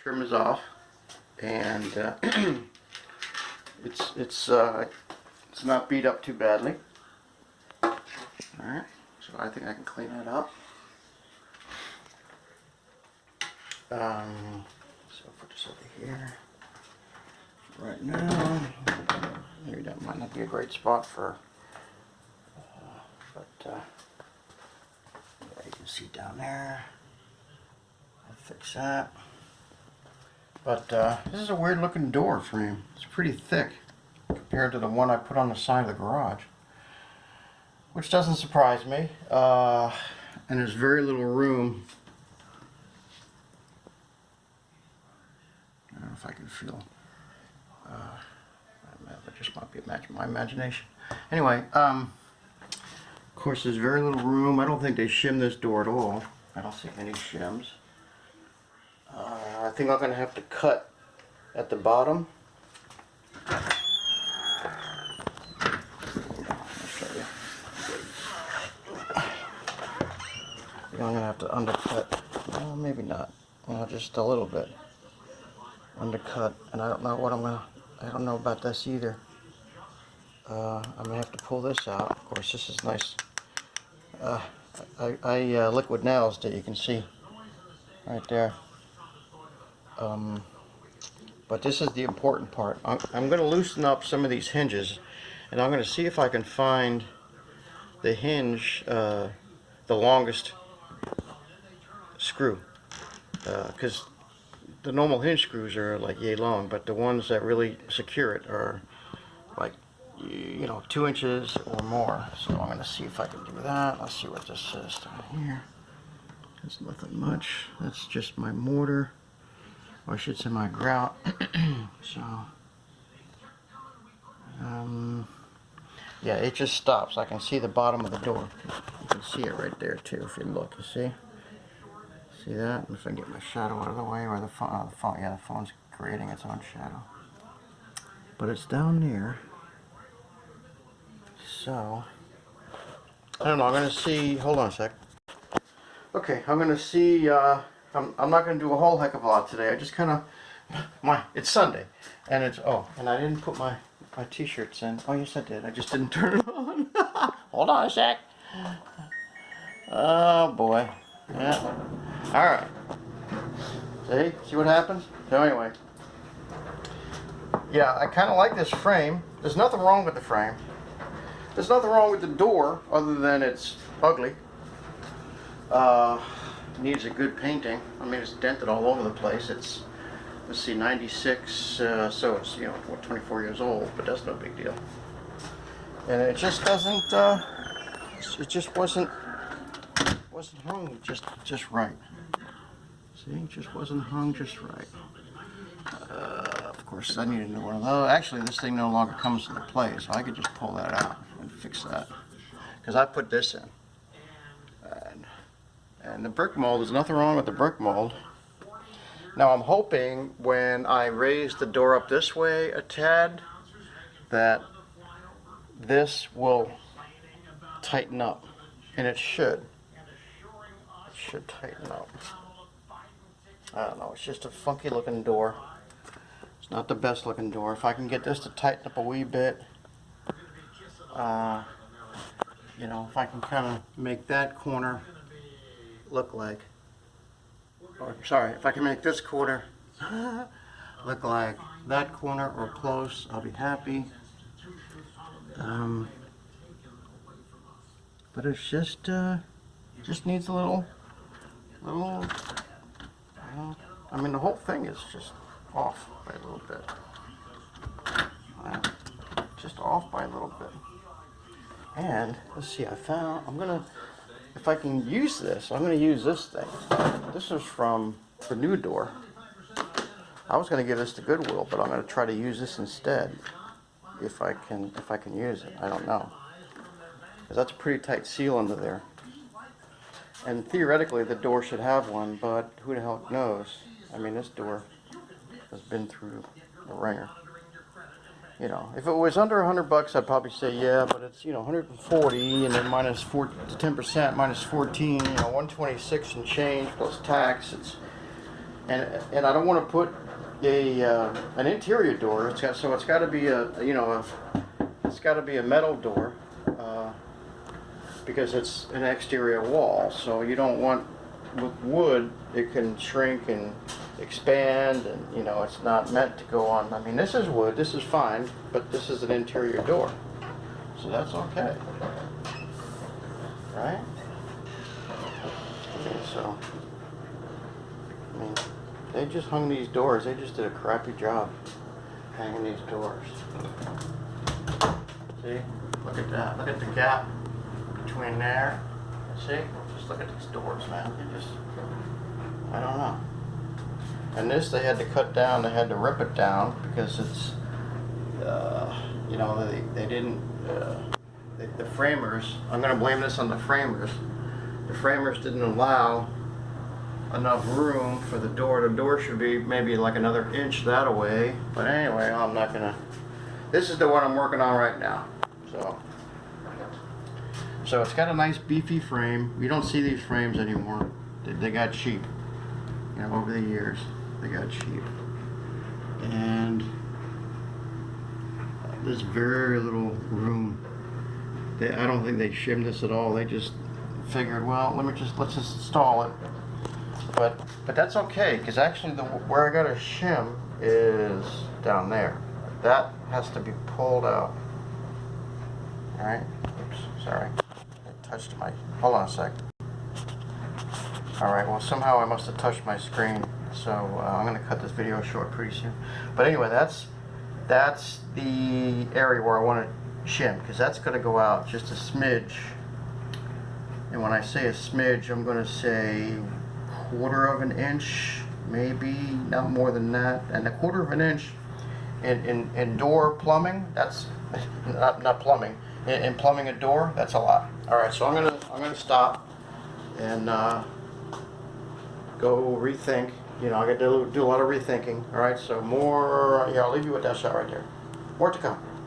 Trim is off, and it's not beat up too badly. All right, so I think I can clean that up. So I'll put this over here. Right now, maybe that might not be a great spot for, but yeah, you can see down there. I'll fix that. But this is a weird looking door frame. It's pretty thick compared to the one I put on the side of the garage, which doesn't surprise me. And there's very little room. I don't know if I can feel. That just might be my imagination. Anyway, of course, there's very little room. I don't think they shim this door at all. I don't see any shims. I think I'm going to have to cut at the bottom. I'll show you. I'm going to have to undercut. Well, maybe not. Well, just a little bit. Undercut, and I don't know what I don't know about this either. I'm gonna have to pull this out. Of course, this is nice. I liquid nails that you can see right there. But this is the important part. I'm going to loosen up some of these hinges, and I'm going to see if I can find the hinge, the longest screw, because the normal hinge screws are like yay long, but the ones that really secure it are like, 2 inches or more. So I'm going to see if I can do that. Let's see what this says down here. That's nothing much. That's just my mortar, or I should say my grout. So yeah, it just stops. I can see the bottom of the door. You can see it right there too if you look. You see? See that? If I get my shadow out of the way, or the phone, yeah, the phone's creating its own shadow. But it's down there. So, I don't know, I'm going to see, hold on a sec. Okay, I'm going to see, I'm not going to do a whole heck of a lot today. I just kind of, it's Sunday. And and I didn't put my t-shirts in. Oh, yes I did. I just didn't turn it on. Hold on a sec. Oh, boy. Yeah. Alright. See what happens? So anyway. Yeah, I kind of like this frame. There's nothing wrong with the frame. There's nothing wrong with the door other than it's ugly. Needs a good painting. I mean, it's dented all over the place. It's, let's see, 96, so it's, 24 years old, but that's no big deal. And it just doesn't, it just wasn't hung just right. See, it just wasn't hung just right. Of course, I need a new one of those. Actually, this thing no longer comes into play, so I could just pull that out and fix that. Because I put this in. And the brick mold, there's nothing wrong with the brick mold. Now, I'm hoping when I raise the door up this way a tad, that this will tighten up. And it should. It should tighten up. I don't know, it's just a funky looking door. It's not the best looking door. If I can get this to tighten up a wee bit, if I can kind of make that corner look like, or sorry, if I can make this corner look like that corner or close, I'll be happy. But it's just needs a little, I mean, the whole thing is just off by a little bit. Just off by a little bit. And let's see, if I can use this, I'm gonna use this thing. This is from the new door. I was gonna give this to Goodwill, but I'm gonna try to use this instead. If I can use it, I don't know. Because that's a pretty tight seal under there. And theoretically, the door should have one, but who the hell knows? I mean, this door has been through the ringer. If it was under $100, I'd probably say yeah, but it's 140, and then minus 10%, minus 14, 126 and change plus tax. and I don't want to put an interior door. It's got to be it's got to be a metal door because it's an exterior wall. So you don't want, with wood, it can shrink and expand, and it's not meant to go on. I mean, this is wood, this is fine, but this is an interior door, so that's okay, right? Okay, so I mean, they just hung these doors. They just did a crappy job hanging these doors. See? Look at that. Look at the gap between there. See? Just look at these doors, man. They just, I don't know. And this they had to cut down. They had to rip it down because it's, they didn't, the framers, I'm going to blame this on the framers. The framers didn't allow enough room for the door. The door should be maybe like another inch that away. But anyway, I'm not gonna. This is the one I'm working on right now. So it's got a nice beefy frame. You don't see these frames anymore. They got cheap. Over the years, they got cheap. And there's very little room. I don't think they shimmed this at all. They just figured, well, let's just install it. But that's okay, because actually where I got a shim is down there. That has to be pulled out. Alright, oops, sorry. I touched my, hold on a sec. Alright, well somehow I must have touched my screen, so I'm going to cut this video short pretty soon. But anyway, that's the area where I want to shim, because that's going to go out just a smidge. And when I say a smidge, I'm going to say 1/4 of an inch, maybe, not more than that. And 1/4 of an inch in door plumbing, that's not plumbing. In plumbing a door, that's a lot. All right, so I'm gonna stop and go rethink. I got to do a lot of rethinking. All right, so more. Yeah, I'll leave you with that shot right there. More to come.